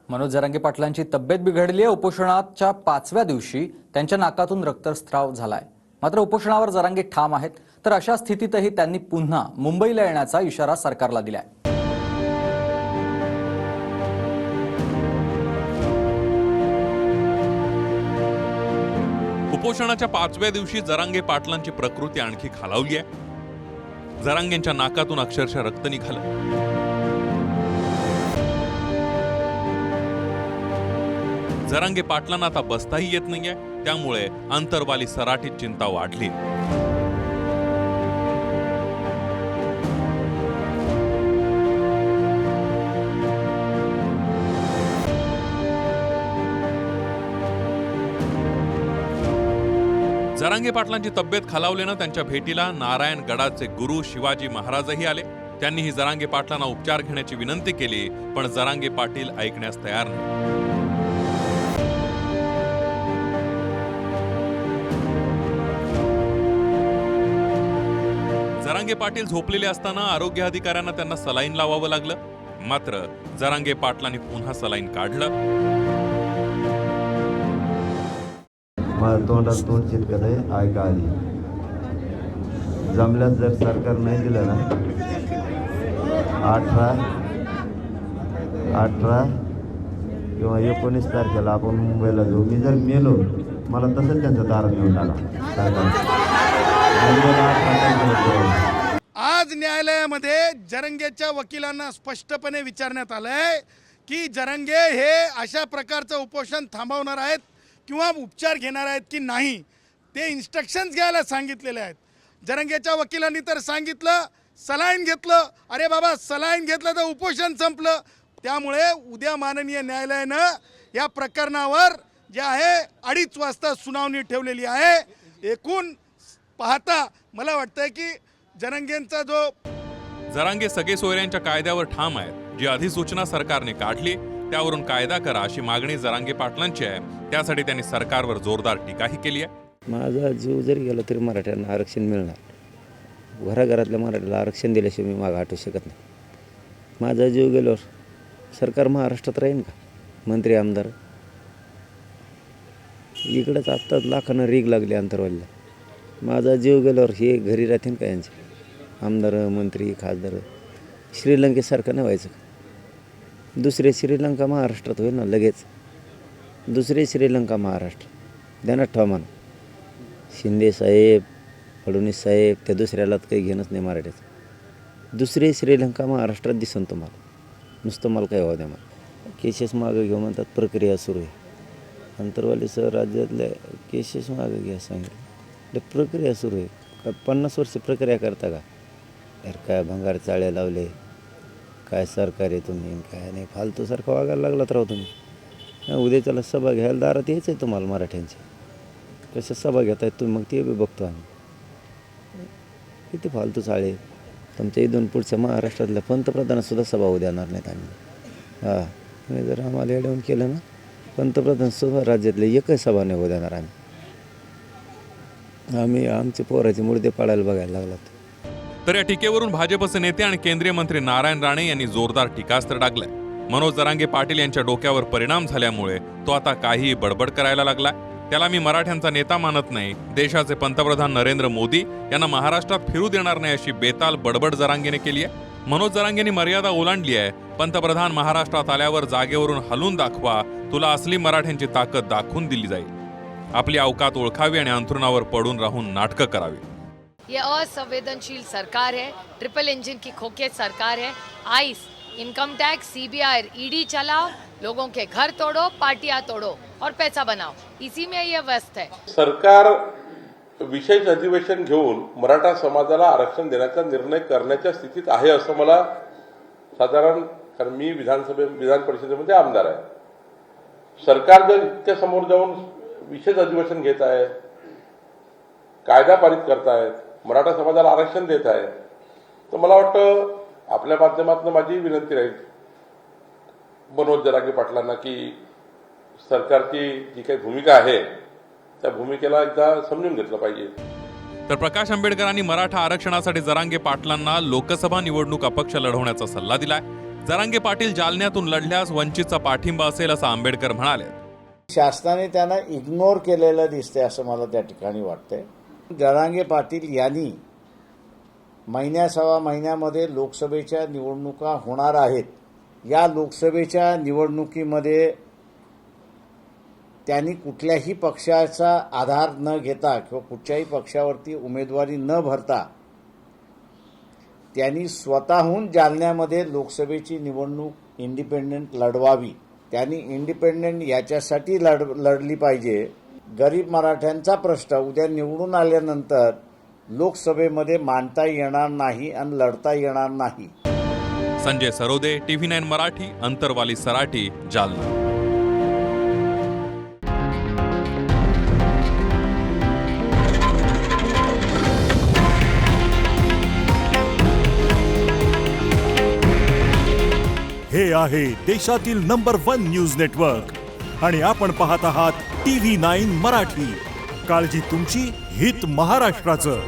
मनोज जरांगे पाटलांची तब्येत बिघडली आहे। उपोषणाच्या 5व्या दिवशी त्यांच्या नाकातून रक्तस्राव झालाय। मात्र उपोषणावर जरांगे ठाम आहेत। तर अशा स्थितीतही त्यांनी पुन्हा मुंबईला येण्याचा इशारा सरकारला दिलाय। उपोषणाच्या 5व्या दिवशी जरांगे पाटलांची प्रकृती आणखी खालावली आहे। जरांगेंच्या नाकातून अक्षरशः रक्त निघालं। जरांगे पाटलांना आता बसताही येत नाहीये, त्यामुळे अंतरवाली सराटीत चिंता वाढली। जरांगे पाटलांची तब्येत खालावल्यानं त्यांच्या भेटीला नारायण गडाचे गुरु शिवाजी महाराजही आले। त्यांनीही जरांगे पाटलांना उपचार घेण्याची विनंती केली, पण जरांगे पाटील ऐकण्यास तयार नाही। जरांगे पाटील झोपलेले असताना आरोग्य अधिकाऱ्यांना त्यांना सलाईन लावावं लागलं। मात्र जरांगे पाटलांनी पुन्हा सलाईन काढलं। माझ्या तोंडात तोंड चिरकत आहे, ऐका आली जमल्यास जर सरकार नाही दिलं ना 18 किंवा 19 तारखेला आपण मुंबईला जाऊ। मी जर मेलो मला तसंच त्यांचा दारात घेऊन आला सरकार। आज न्यायालयामध्ये जरंगेच्या वकिलांना स्पष्टपणे विचारण्यात आलंय की जरंगे हे अशा प्रकारचं उपोषण थांबवणार आहेत किंवा उपचार घेणार आहेत की नाही, ते इन्स्ट्रक्शन्स घ्यायला सांगितलेले आहेत। जरंगेच्या वकिलांनी तर सांगितलं सलाईन घेतलं। अरे बाबा, सलाईन घेतलं तर उपोषण संपलं। त्यामुळे उद्या माननीय न्यायालयानं या प्रकरणावर जे आहे 2:30 वाजता सुनावणी ठेवलेली आहे। एकूण पाहता मला वाटतंय की जरंगेंचा जरांगे सगळे सोयऱ्यांच्या कायद्यावर ठाम आहेत। जी अधिसूचना सरकारने काढली त्यावरून कायदा करा अशी मागणी जरांगे पाटलांची आहे। त्यासाठी त्यांनी सरकारवर जोरदार टीकाही केली आहे। माझा जीव जरी गेला तरी मराठ्यांना आरक्षण मिळणार। घराघरातल्या मराठ्याला आरक्षण दिल्याशिवाय मी मागे हटू शकत नाही। माझा जीव गेल्यावर सरकार महाराष्ट्रात राहीन का? मंत्री आमदार इकडेच आत्ताच लाखांना रीग लागली अंतरवालीला। माझा जीव गेल्यावर हे घरी राहतील का? यांचे आमदार मंत्री खासदार श्रीलंकेसारखं नाही व्हायचं का? दुसरे श्रीलंका महाराष्ट्रात होईल ना लगेच। दुसरे श्रीलंका महाराष्ट्र ध्यानात ठेवा म्हणा। शिंदे साहेब फडणवीस साहेब त्या दुसऱ्याला काही घेणंच नाही मराठ्याचं। दुसरे श्रीलंका महाराष्ट्रात दिसन तुम्हाला। नुसतं मला काय व्हावं द्या मला। केसेस मागं घेऊ म्हणतात, प्रक्रिया सुरू आहे। अंतरवालीसह राज्यातल्या केसेस मागं घ्या सांगितलं, प्रक्रिया सुरू आहे। का 50 वर्ष प्रक्रिया करता का? यार काय भंगार चाळे लावले, काय सरकार आहे तुम्ही, काय नाही फालतूसारखं वागायला लागलात राव तुम्ही। उद्या त्याला सभा घ्यायला दारात यायचं आहे तुम्हाला मराठ्यांची। कशा सभा घेत आहेत तुम्ही, मग ते बी बघतो आम्ही। किती फालतू चाळे तुमच्या इथून पुढच्या महाराष्ट्रातल्या पंतप्रधानासुद्धा सभा होऊ देणार नाहीत आम्ही। हां, तुम्ही जर आम्हाला एडवून केलं ना पंतप्रधानसुद्धा राज्यातले एकही सभा नाही होऊ देणार आम्ही आमचे पोराचे मुर्दे पाडायला बघायला लागलात। तर या टीकेवरून भाजपचे नेते आणि केंद्रीय मंत्री नारायण राणे यांनी जोरदार टीकास्त्र डागलंय। मनोज जरांगे पाटील यांच्या डोक्यावर परिणाम झाल्यामुळे तो आता काहीही बडबड करायला लागलाय। त्याला मी मराठ्यांचा नेता मानत नाही, देशाचे पंतप्रधान नरेंद्र मोदी यांना महाराष्ट्रात फिरू देणार नाही अशी बेताल बडबड जरांगेने केली आहे। मनोज जरांगेंनी मर्यादा ओलांडली आहे। पंतप्रधान महाराष्ट्रात आल्यावर जागेवरून हलून दाखवा, तुला असली मराठ्यांची ताकद दाखवून दिली जाईल। आपली अवकात ओळखावी आणि अंथरुणावर पडून राहून नाटकं करावी। ये असंवेदनशील सरकार है, ट्रिपल इंजन की खोखे सरकार है। Ice, income tax, CBI, ED चलाओ, लोगों के घर तोड़ो, पार्टियां तोड़ो और पैसा बनाओ, इसी में ये व्यस्त है। सरकार विशेष अधिवेशन घेऊन मराठा समाजाला आरक्षण देण्याचा निर्णय करण्याच्या स्थितीत आहे असं मला साधारण, कारण मी विधान परिषदेमध्ये आमदार आहे। सरकार जर इतक्या समोर जाऊन विशेष अधिवेशन घेत आहे, कायदा पारित करतायत, मराठा समाजाला आरक्षण देत आहे, तर मला वाटतं आपल्या माध्यमातून माझी विनंती राहील मनोज जरांगे पाटलांना की सरकारची जी काही भूमिका आहे त्या भूमिकेला एकदा समजून घेतलं पाहिजे। तर प्रकाश आंबेडकरांनी मराठा आरक्षणासाठी जरांगे पाटलांना लोकसभा निवडणूक अपक्ष लढवण्याचा सल्ला दिलाय। जरांगे पाटील जालन्यातून लढल्यास वंचितचा पाठिंबा असेल असं आंबेडकर म्हणाले. शासनाने त्यांना इग्नोर केलेलं दिसते असं मला त्या ठिकाणी वाटतंय. जरांगे पाटील यांनी सव्वा महिन्यामध्ये लोकसभेच्या निवडणुका होणार आहेत. या लोकसभेच्या निवडणुकीमध्ये त्यांनी कुठल्याही पक्षाचा आधार न घेता किंवा कुठच्याही पक्षावरती उमेदवारी न भरता त्यांनी स्वतःहून जालन्यामध्ये लोकसभेची निवडणूक इंडिपेंडेंट लढवावी. त्यांनी इंडिपेंडेंट याच्यासाठी लढली पाहिजे. गरीब मराठ्यांचा प्रश्न उद्या निवडून आल्यानंतर लोकसभेमध्ये मांडता येणार नाही आणि लढता येणार नाही. संजय सरोदे, TV9 मराठी, अंतरवाली सराटी, जालना. हे आहे देशातील नंबर 1 न्यूज नेटवर्क आणि आपण पाहत आहात TV9 मराठी. काळजी तुमची, हित महाराष्ट्राचं.